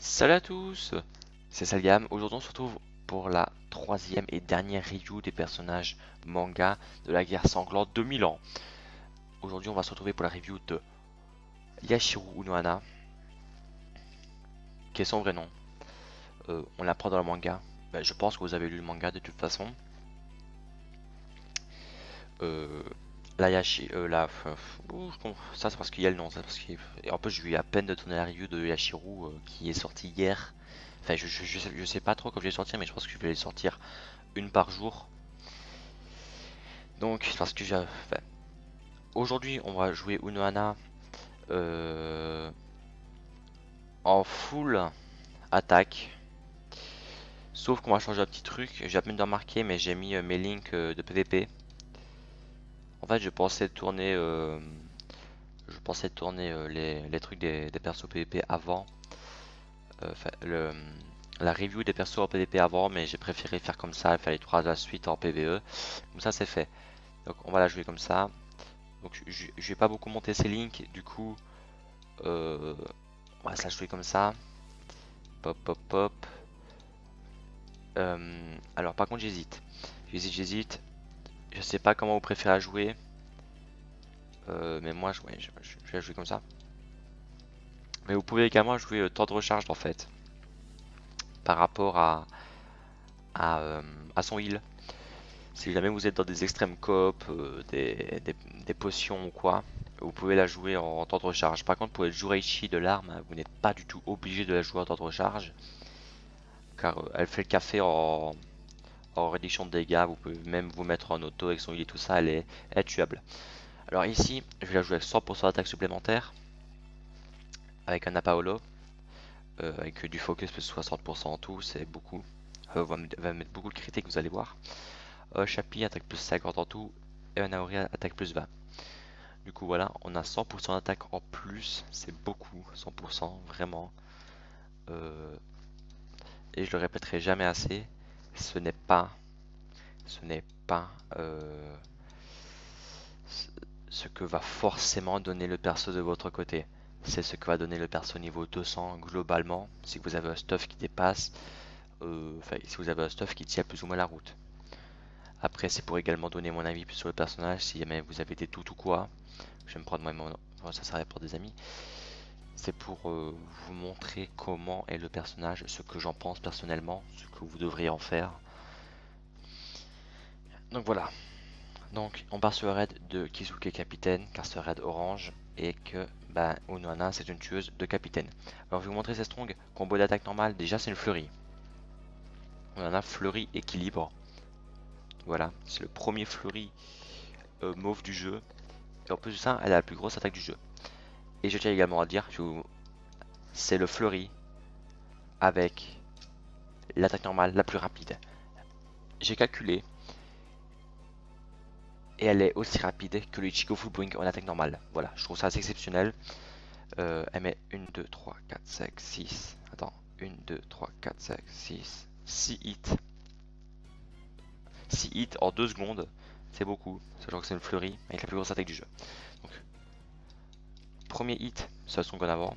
Salut à tous, c'est Salgam. Aujourd'hui on se retrouve pour la troisième et dernière review des personnages manga de la guerre sanglante de 1000 ans. Aujourd'hui on va se retrouver pour la review de Yashiro Unohana, qui est son vrai nom. On l'apprend dans le manga. Je pense que vous avez lu le manga de toute façon. Euh, ça c'est parce qu'il y a le nom. Et en plus je lui ai à peine de tourner la review de Yashiro qui est sortie hier. Enfin je sais pas trop quand je vais sortir, mais je pense que je vais les sortir une par jour. Donc, parce que aujourd'hui, on va jouer Unohana euh, en full attaque. Sauf qu'on va changer un petit truc. J'ai à peine de remarquer, mais j'ai mis mes links de PVP. En fait, je pensais tourner les trucs des persos PVP avant. Enfin, la review des persos en PVP avant, mais j'ai préféré faire comme ça, faire les trois à la suite en PVE. Comme ça, c'est fait. Donc, on va la jouer comme ça. Donc, je vais pas beaucoup monter ces links. Du coup, euh, on va se la jouer comme ça. Pop, pop, pop. Alors par contre j'hésite. J'hésite. Je sais pas comment vous préférez la jouer. Mais moi ouais, je vais la jouer comme ça. Mais vous pouvez également jouer temps de recharge en fait. Par rapport à, euh, à son heal. Si jamais vous êtes dans des extrêmes coop, des potions ou quoi, vous pouvez la jouer en temps de recharge. Par contre pour être Juraichi de l'arme, vous n'êtes pas du tout obligé de la jouer en temps de recharge. Car elle fait le café en réduction de dégâts, vous pouvez même vous mettre en auto avec son heal et tout ça, elle est tuable. Alors ici, je vais la jouer avec 100% d'attaque supplémentaire, avec un Apaolo, avec du focus plus 60% en tout, c'est beaucoup. Va mettre beaucoup de critiques, vous allez voir. Chapi, attaque plus 50 en tout, et un Aori, attaque plus 20. Du coup voilà, on a 100% d'attaque en plus, c'est beaucoup, 100%, vraiment. Euh, et je le répéterai jamais assez, ce n'est pas, ce n'est pas ce que va forcément donner le perso de votre côté. C'est ce que va donner le perso niveau 200 globalement, si vous avez un stuff qui dépasse, enfin si vous avez un stuff qui tient plus ou moins la route. Après c'est pour également donner mon avis sur le personnage, si jamais vous avez des doutes ou quoi, je vais me prendre moi-même, ça serait pour des amis. C'est pour vous montrer comment est le personnage, ce que j'en pense personnellement, ce que vous devriez en faire. Donc voilà, donc on part sur le raid de Kizuke Capitaine, car c'est un raid orange, et que Unohana c'est une tueuse de capitaine. Alors je vais vous montrer ses strong, combo d'attaque normale, déjà c'est une fleurie. Unohana fleurie équilibre. Voilà, c'est le premier fleurie mauve du jeu. Et en plus de ça, elle a la plus grosse attaque du jeu. Et je tiens également à dire que c'est le fleurie avec l'attaque normale la plus rapide. J'ai calculé, et elle est aussi rapide que le Ichigo Fullbring en attaque normale. Voilà, je trouve ça assez exceptionnel. Elle met 1, 2, 3, 4, 5, 6. Attends, 1, 2, 3, 4, 5, 6. 6 hits. 6 hits en 2 secondes. C'est beaucoup. Sachant que c'est une fleurie avec la plus grosse attaque du jeu. Donc, premier hit, seul son en avant.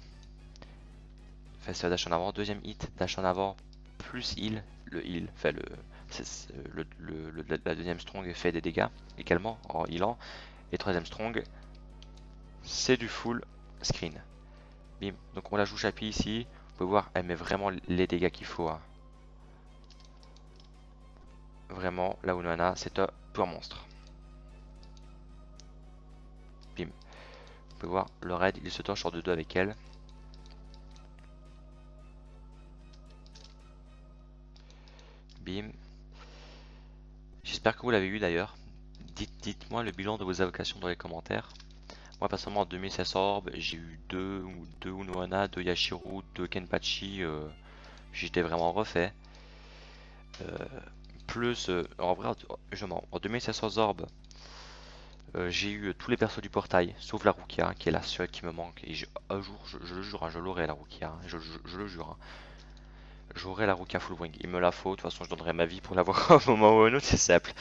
Fait seul dash en avant. Deuxième hit, dash en avant plus heal. Le heal, fait la deuxième strong fait des dégâts également en healant. Et troisième strong, c'est du full screen. Bim. Donc on la joue chapi ici. Vous pouvez voir, elle met vraiment les dégâts qu'il faut. Hein. Vraiment, la Unohana, c'est un pur monstre. Bim. Vous pouvez voir, le raid, il se torche sur 2-2 avec elle. Bim. J'espère que vous l'avez eu d'ailleurs. Dites-moi le bilan de vos invocations dans les commentaires. Moi personnellement en 2600 orbes, j'ai eu 2 Unohana, 2 Yashiro, 2 Kenpachi. J'étais vraiment refait. Plus, en vrai, je mens. En 2700 orbes, j'ai eu tous les persos du portail, sauf la Rukia, qui est la seule qui me manque. Et un jour, je le jure, hein, je l'aurai la Rukia, hein, je le jure. Hein. J'aurai la Rukia Full Wing. Il me la faut, de toute façon, je donnerai ma vie pour l'avoir à un moment ou à un autre, c'est simple.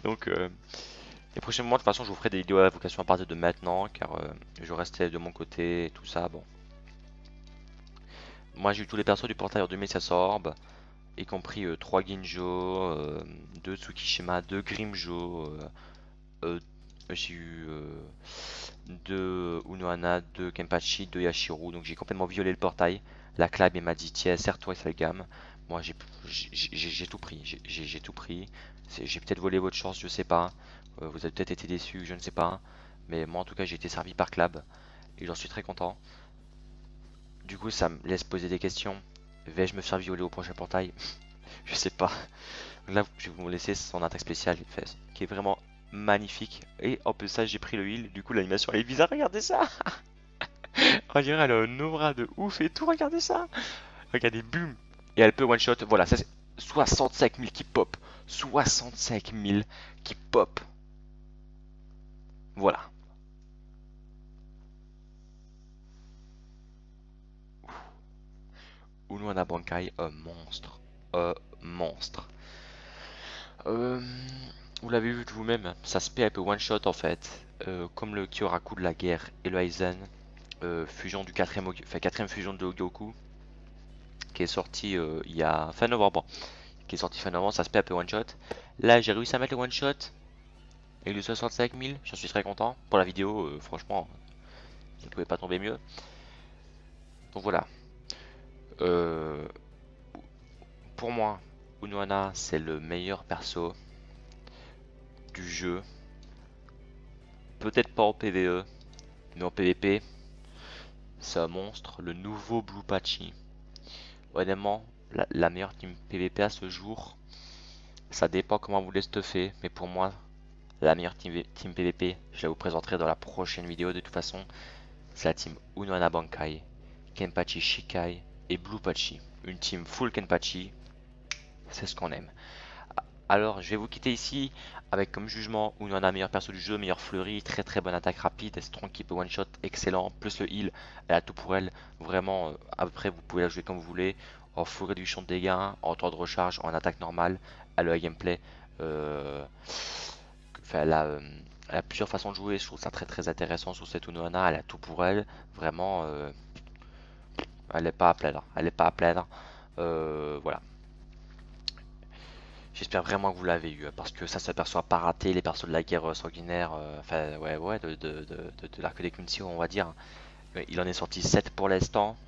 Donc, les prochains moments, de toute façon, je vous ferai des vidéos à la vocation à partir de maintenant, car je restais de mon côté et tout ça. Bon, moi j'ai eu tous les persos du portail en 2016 orbes, y compris 3 Ginjo, 2 Tsukishima, 2 Grimjo, euh, j'ai eu 2 Unohana, 2 Kenpachi, 2 Yashiro, donc j'ai complètement violé le portail. La Clab m'a dit tiens, serre-toi et Salgam. Moi j'ai tout pris, j'ai tout pris. J'ai peut-être volé votre chance, je sais pas. Vous avez peut-être été déçus, je ne sais pas. Mais moi en tout cas j'ai été servi par Clab et j'en suis très content. Du coup ça me laisse poser des questions. Vais-je me faire violer au prochain portail? Je sais pas. Là, je vais vous laisser son attaque spéciale qui est vraiment magnifique. Et en plus ça, j'ai pris le heal. Du coup, l'animation elle est bizarre. Regardez ça. On dirait elle a un aura de ouf et tout. Regardez ça. Regardez, boum. Et elle peut one shot. Voilà, ça c'est 65 000 qui pop. 65 000 qui pop. Voilà. Unohana Bankai, un monstre. Un monstre. Euh, vous l'avez vu de vous-même, ça se peut one shot en fait, comme le Kyoraku de la guerre et le Aizen, fusion du quatrième fusion de Goku, qui est sorti il y a fin novembre, ça se peut one shot. Là j'ai réussi à mettre le one shot avec le 65 000, j'en suis très content. Pour la vidéo, franchement, je ne pouvais pas tomber mieux. Donc voilà. Euh, pour moi, Unohana c'est le meilleur perso du jeu. Peut-être pas en PvE, mais en PvP, c'est un monstre. Le nouveau Blue Patchy. Honnêtement, la meilleure team PvP à ce jour, ça dépend comment vous les stuffez, mais pour moi, la meilleure team PvP, je la vous présenterai dans la prochaine vidéo de toute façon, c'est la team Unohana Bankai, Kenpachi Shikai et Blue Patchy. Une team full Kenpachi, c'est ce qu'on aime. Alors, je vais vous quitter ici avec comme jugement Unohana meilleur perso du jeu, meilleur fleurie, très très bonne attaque rapide, strong qui peut one shot, excellent, plus le heal, elle a tout pour elle, vraiment, après vous pouvez la jouer comme vous voulez, en full réduction de dégâts, en temps de recharge, en attaque normale, elle a le gameplay, enfin, elle a plusieurs façons de jouer, je trouve ça très très intéressant sur cette Unohana, elle a tout pour elle, vraiment, elle n'est pas à plaindre, elle est pas à plaindre, voilà. J'espère vraiment que vous l'avez eu, parce que ça s'aperçoit pas raté, les persos de la guerre sanguinaire, enfin ouais, de l'arc des Quincy, on va dire. Il en est sorti 7 pour l'instant.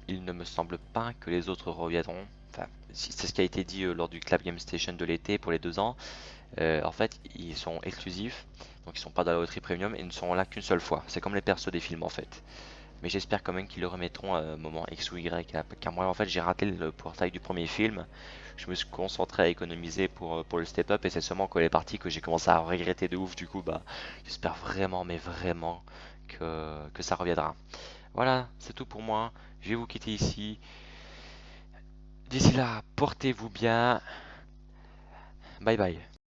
Il ne me semble pas que les autres reviendront. Enfin, c'est ce qui a été dit lors du Club Game Station de l'été pour les 2 ans. En fait, ils sont exclusifs, donc ils sont pas dans la loterie premium et ne seront là qu'une seule fois. C'est comme les persos des films en fait. Mais j'espère quand même qu'ils le remettront à un moment X ou Y. Car moi, en fait, j'ai raté le portail du premier film. Je me suis concentré à économiser pour le step up. Et c'est seulement quand elle est partie que j'ai commencé à regretter de ouf. Du coup, bah, j'espère vraiment, mais vraiment, que ça reviendra. Voilà, c'est tout pour moi. Je vais vous quitter ici. D'ici là, portez-vous bien. Bye bye.